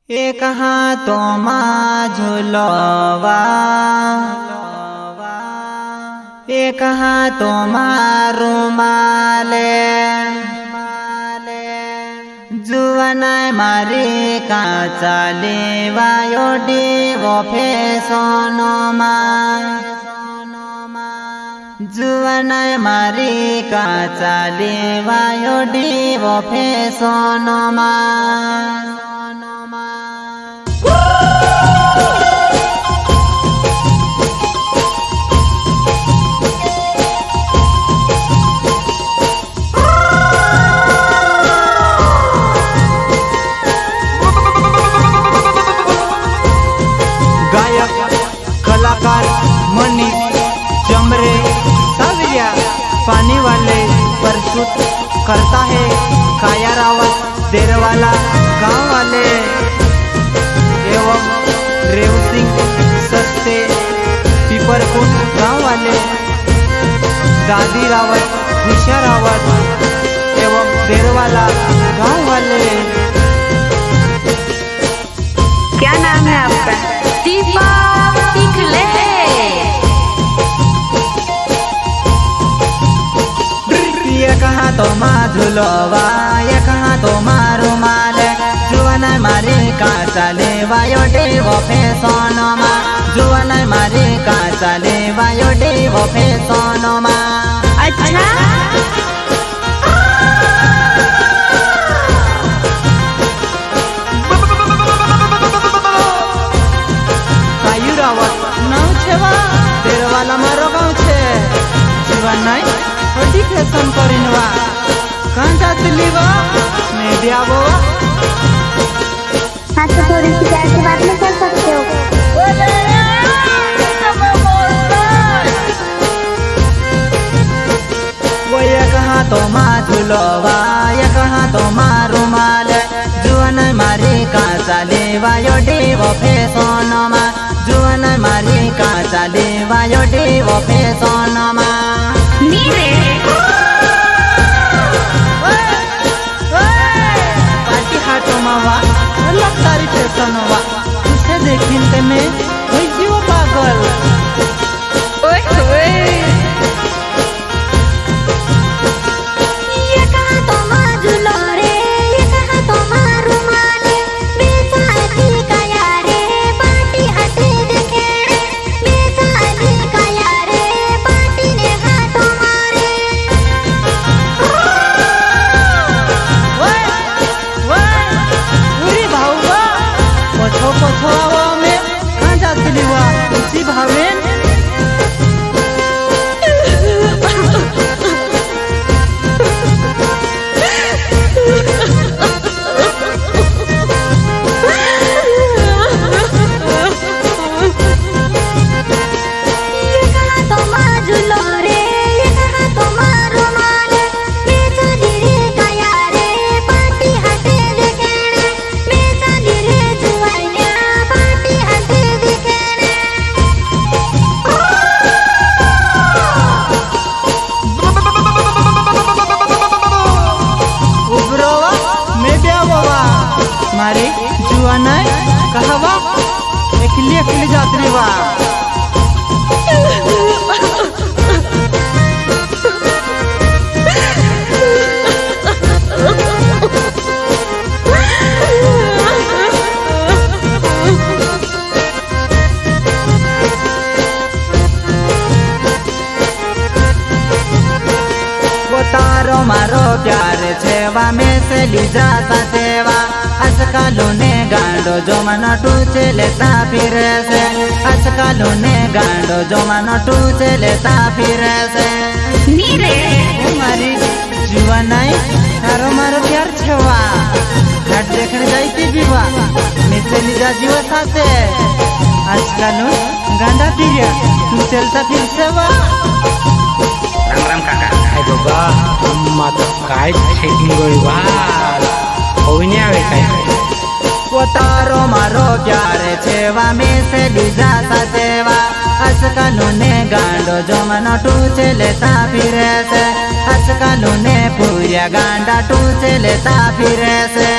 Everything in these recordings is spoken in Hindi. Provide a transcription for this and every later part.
एक हाथों में झुलवा, एक हाथों में रुमाले, जुवन मारी का चाले वायोडी वो फेसोनमा, जुवन मारी का चाले वायोडी वो फेसोनमा। कलाकार मनी चमरे सावरिया पानी वाले प्रस्तुत करता है काया रावत देरवाला गांव वाले एवं रेव सिंह सस्ते पीपरकुट गांव वाले दादी रावत खुशिया रावत एवं देरवाला गांव वाले। क्या नाम है आपका? दीपा चिखले। एक हाथों में झुलवा, एक हाथों में रुमाल, जुवन मारी का चले वायोडी वो फेसोनमा, जुवन मारी का चले वायोडी वो फेसोनमा। अच्छा कायू रावत नाव छेवा देरवाला मारो गाँव छे जीवन नहीं छोटी फैशन करिनवा कहाँ जाती लीवा मैं भी आवो। हाँ तो थोड़ी सी प्यार से बात नहीं कर सकते हो? वो एक हाथों में झुलवा, एक हाथों में रुमाल, जुवन मारी का चले वायोडी वो फेसोनमा, जुवन मारी का चले वायोडी वो फेसोनमा। पार्टी हाटों में वा अलग तारी फैशन वा उसे देखिन ते में वही जीव पागल। मारे जुआन कहवा अकेली अकेली जात्री वा वो तारो मारो प्यार छेवा में से ली जाता सेवा, आजकल ने गांडो जो मन टूचे लेता फिर से, आजकल ने गांडो जो मन टूचे लेता फिर से। मारी जुआ नहीं तारो मारो प्यार छेवा घाट देखने जाती बीवा मिसे लीजा जीवा साथे आजकल गांडा फिर तू चलता फिर सेवा। राम राम काका काय बाबा अम्मा तो काय चेकिंग गोळवा होईने आवे काय वो तारो मारो प्यार छेवा में से ली जाता सेवा, आजकल ने गांडो जो मन टूचे लेता फिर से, आजकल ने पूरा गांडा टूचे लेता फिर से।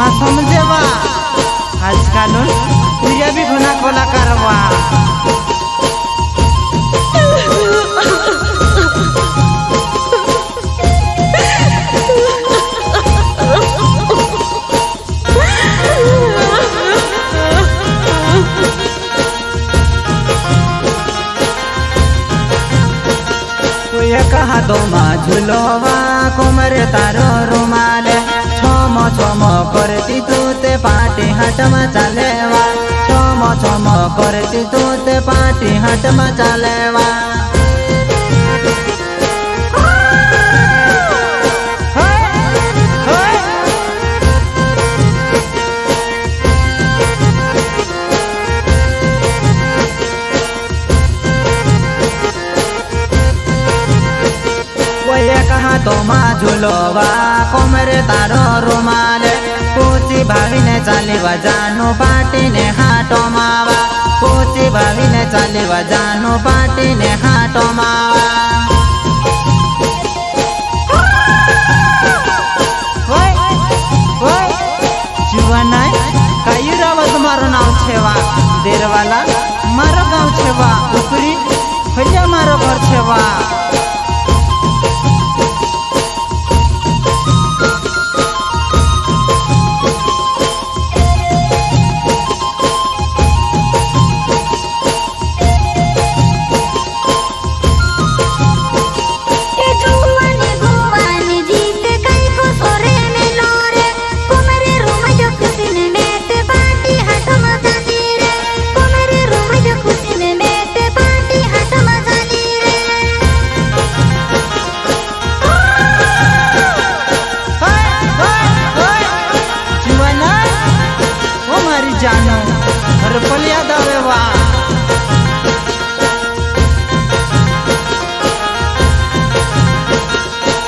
मा समझेवा आजकल पूजा भी घुना खोला करवा कहा तो मा झुलोवा कोमर तारो रुमाल छोमो छोमो करती तू ते पार्टी हट में चलेवा छोमो छोमो करती तू ते पार्टी हट में चलेवा कहा तो मा झुलोवा कोमर तारो रुमाल पूछी भाभी ने चाली जानू पार्टी ने हाटो मावा पूछी भाभी ने चाली जानू पार्टी ने हाटो मावा जीवन कई रावत मारो नाव छेवा देर वाला मारो गाँव छेवा ऊपरी भैया मारो घर छेवा जानो हर पल याद आवे वा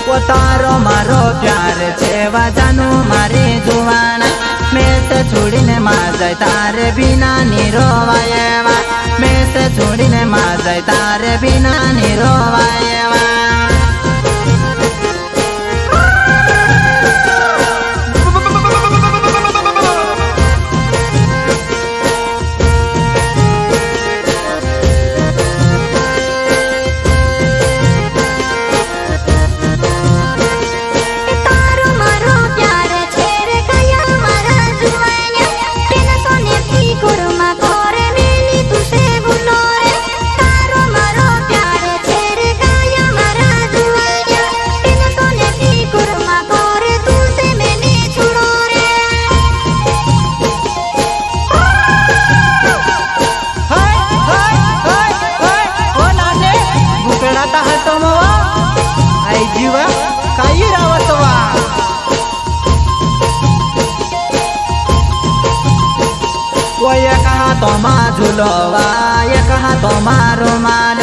वो तारो मारो प्यार छेवा जानू मारे जुवाना मैं से छोड़ी ने मा जाए तारे बिना निरोवाएवा मैं से छोड़ी ने मा जाए तारे बिना निरोवाएवा तो मा झुलोवा ये कहा तो मारो माल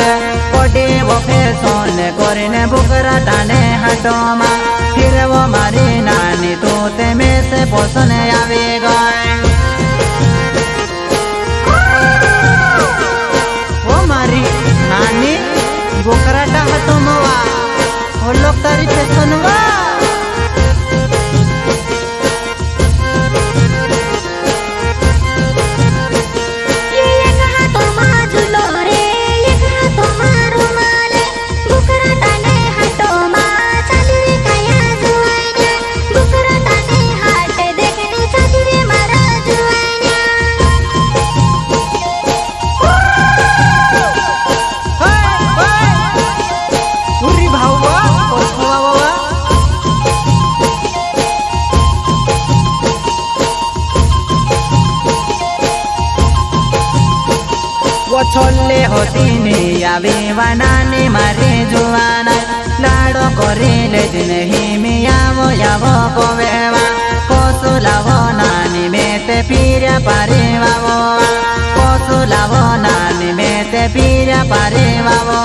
कोटे वो फैशन कोरिने बुकरा टाने हटो मा फिर वो मारी नानी तो ते में से पोसने आवे गए वो मारी नानी बुकरा टा हटो मवा वो लोग तारी फैशन वा छोले होती नहीं आवे वनाने मारे जुआना लाडो करे ले दिन ही में आवो यावो कोवेवा कोसुलावो नानी में ते पीरा पारे वावो कोसुलावो नानी में ते पीरा पारे वावो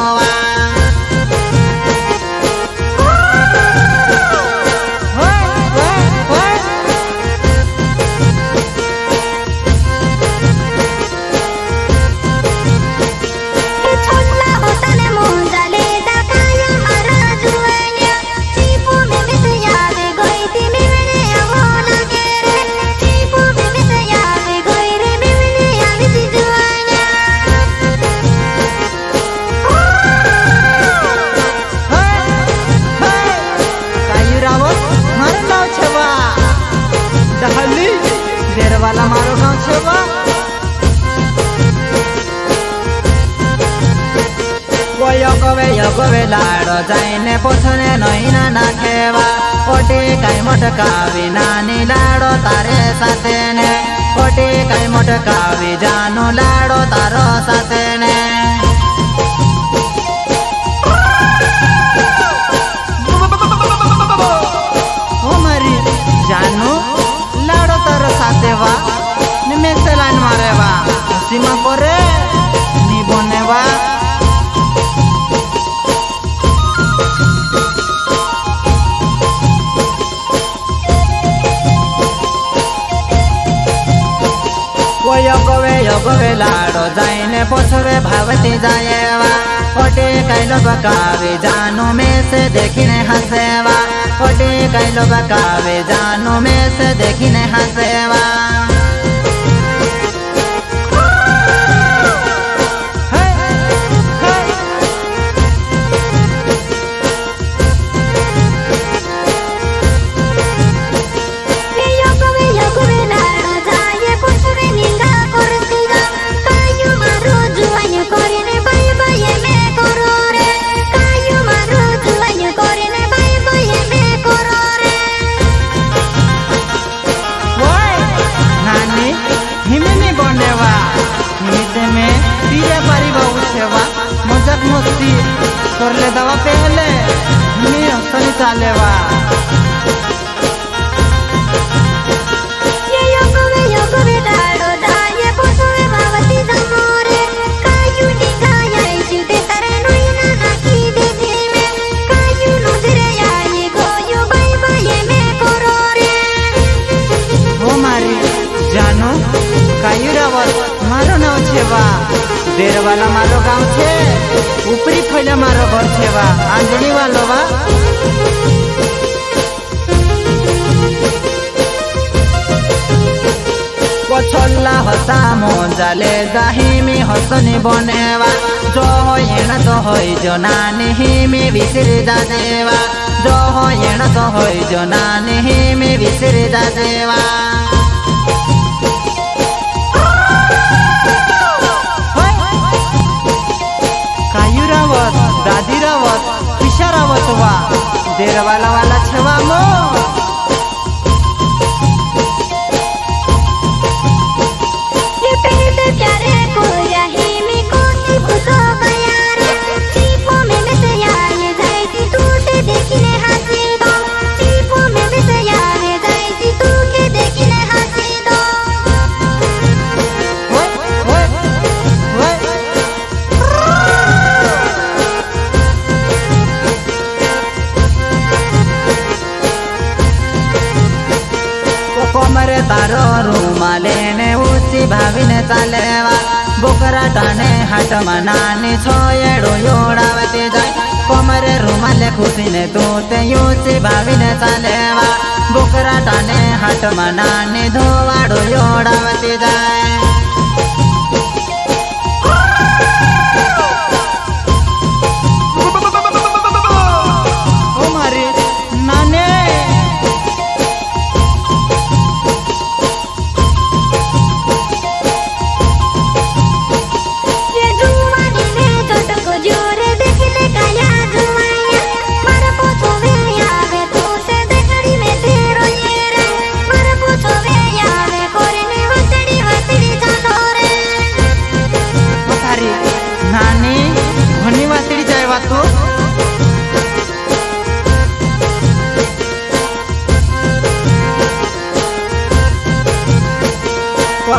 मोटकावी नानी लाडो तारे साथे ने कोटी कई मोटकावी जानो लाडो तारो साथे ने ओ मारी जानो लाडो तारो साथे वा ने से लाइन मारे वा सीमा करे नी बने वा योगवे लाडो जाइने पोछवे भावती जाएवा कोटे कैलो बकावे जानो में से देखिने हंसेवा कोटे कैलो बकावे जानो में से देखिने हंसेवा मजाक मस्ती कर ले दवा पहले मैं हंसनी चालेवा जानो कायुरावत मारो नाव छेवा देर वाला मारो गाँव छे ऊपरी फैले मारो घर छेवा आंजनी वालो वा पछल्ला हसा मोजाले दाहिमी हसनी बनेवा जो होयन तो होय जो नानी हिमी बिसर जा देवा जो होयन तो होय जो नानी हिमी बिसर जा देवा दादी रावत किशा रावत वा देर वाला छवा मो कोमरे तारो रुमाले ने ऊंची भाविने चालेवा बोकरा टाने हाट मनानी छोयेडो योडावते जाय कोमरे रुमाले खुशीने तोते ऊंची भाविने चालेवा बोकरा टाने हाट मनानी धोवाडो योडावते जाय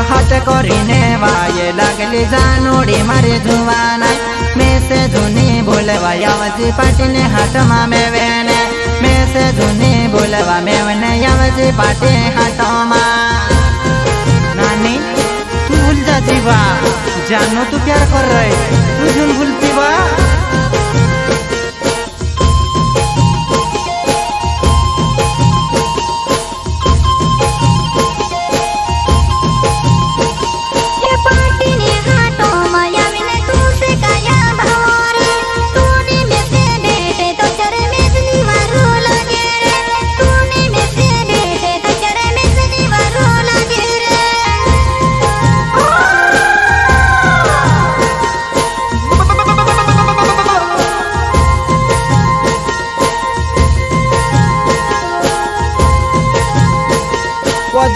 हाट करीने वाये लागली जानोडी मारे जुवाना में से जुनी बोलवा यावजी पाटीने हाट मा मेवेने में से जुनी बोलवा मेवने यावजी पाटी हाट मा नानी तू भूल जा जीवा जानो तू प्यार कर रहे तू झूम भूलती वा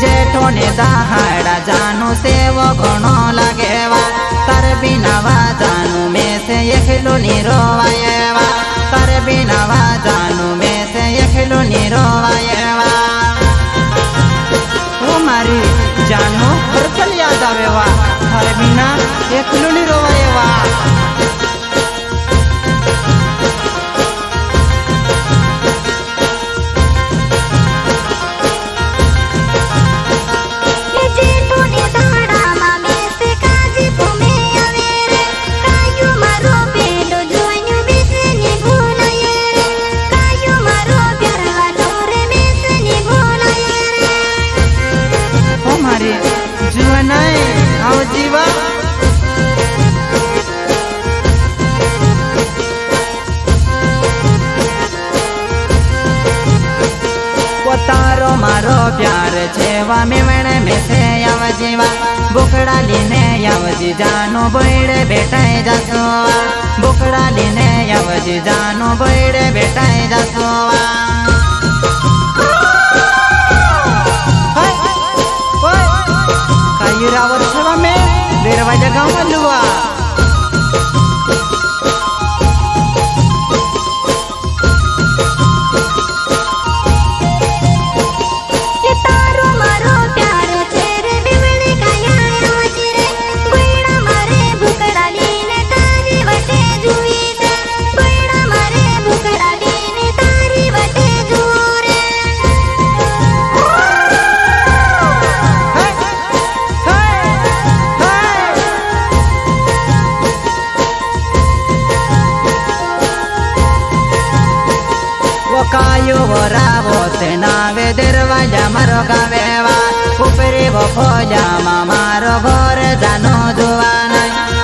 जेठो ने दहाड़ा जानू से वो घणो लगेवा तर बिनावा जानू में से एकलो निरोवाएवा तर बिनावा जानू में से एकलो निरोवाएवा ओ मारी जानू हर पल याद आवेवा हर बिना एकलो निरोवाएवा तारो मारो प्यार छेवा मेवण में से आवजीवा बुकड़ा लीने आवजी जानो बैड़े बेटाए जासोवा बुकड़ा लीने आवजी जानो बैड़े बेटाए जासोवा काई रावत छेवा में दरवाजा गाँव मलुआ कायो रावो ते नावे दरवाजा मारो गावेवा ऊपरे वो खोजा मारो घर जानो जुवाना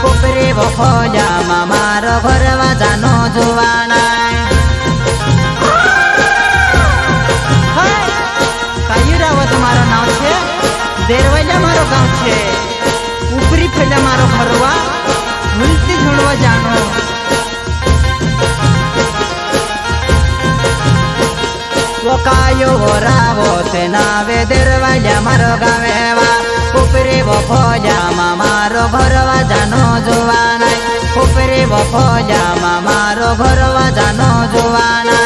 ऊपरे वो खोजा मारो घर जानो जुवाना काई रावत मारो नाव छे दरवाजा मारो गाँव छे ऊपरी फैला मारो घरवा मिलती झुड़वा जानो कायो रावो ते नावे दरवाजा मारो गावेवा ऊपरे वो खोजा मारो घरवा जानो जुवाना ऊपरे वो खोजा मारो घरवा जानो जुवाना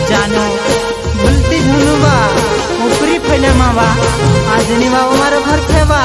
जानो भूलती झुनुबा ऊपरी फैले मावा आज निवा मारो घर फेवा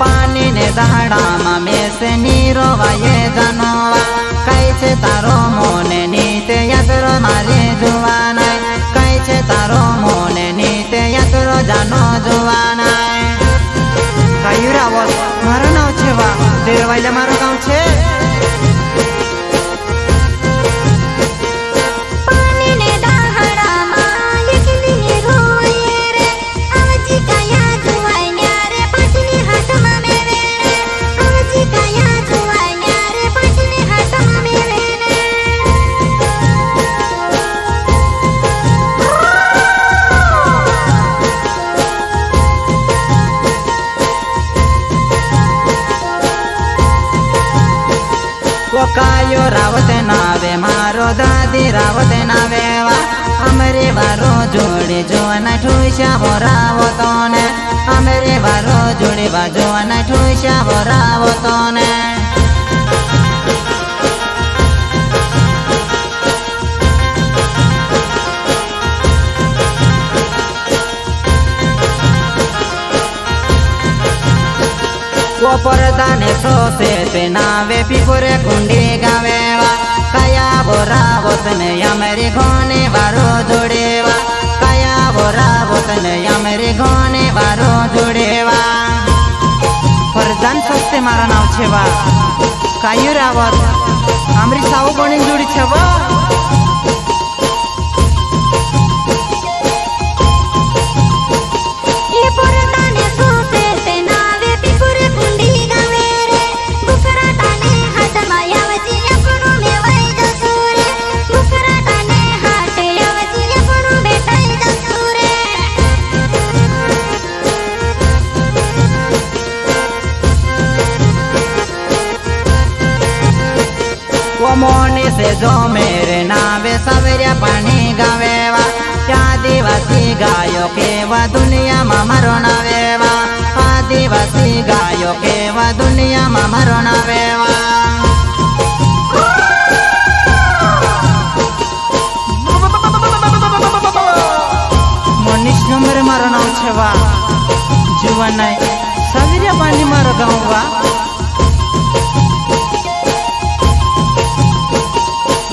पानी ने दहाड़ा में से नीरो वाये जानोवा कैसे तारो मोने नीते यात्रो मारे जुवाना कैसे तारो मोने नीते यात्रो जानो जुवाना काई रावत मारो नाव छेवा दरवाजा मारो गाँव छे कायो रावत नावे मारो दादी रावत नावेवा अमरे बारो जोड़े जोना ठुशा हो रावतो ने अमरे बारो जोड़े बा जोना ठुशा हो रावतो ने परदाने सोसे ते नावे पिपुरे कुंडी गावेवा कया बोरावत ने मेरे घोने बारो जोड़ेवा कया बोरावत ने मेरे घोने बारो जोड़ेवा परदान सोसे मारा नाव छेवा कायू रावत हमरी साऊ बनी जोड़ी छवा ये पुरताने सोते ते नावे पिकुर कुंडी गावे रे बुकराताने हात मायावती अपनो मेवाई जसुरे बुकराताने हात यावती अपनो बेटाई जसुरे वो मोने से जो मेरे नावे सवेरे पानी गावेवा आदिवासी गायो के वा दुनिया मा मारो नावेवा आदिवासी गायो के वा दुनिया मा मारो नावेवा मनीष नंबर मारो नाव छवा जीवन है सवेरे पानी मारो गाँव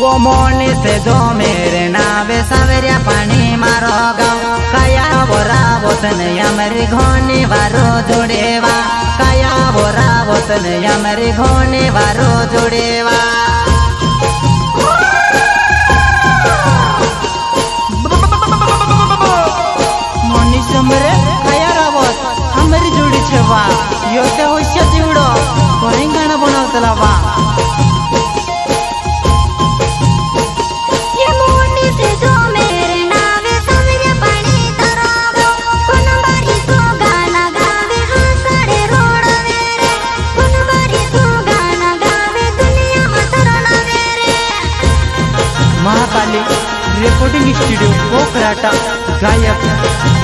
वो मोने से जो मेरे नावे सवेरे पानी मारो गाँव कया बोरा बोतन यमरी घोनी वारो जुड़ेवा कया बोरा बोतन यमरी घोनी वारो जुड़ेवा मनीष नंबर कया रावत हमारी जोड़ी छवा योग्य होइसे जीवडो कोणी गाणं बनवतला वा ये मोनी से जो मेरे नावे सवेरे पानी तरावो कुनबारी सो गाना गावे हंसड़े रोडवे रे कुनबारी सो गाना गावे दुनिया में तरणावे रे महाकाली रेकॉर्डिंग स्टुडिओ कोकराटा गायक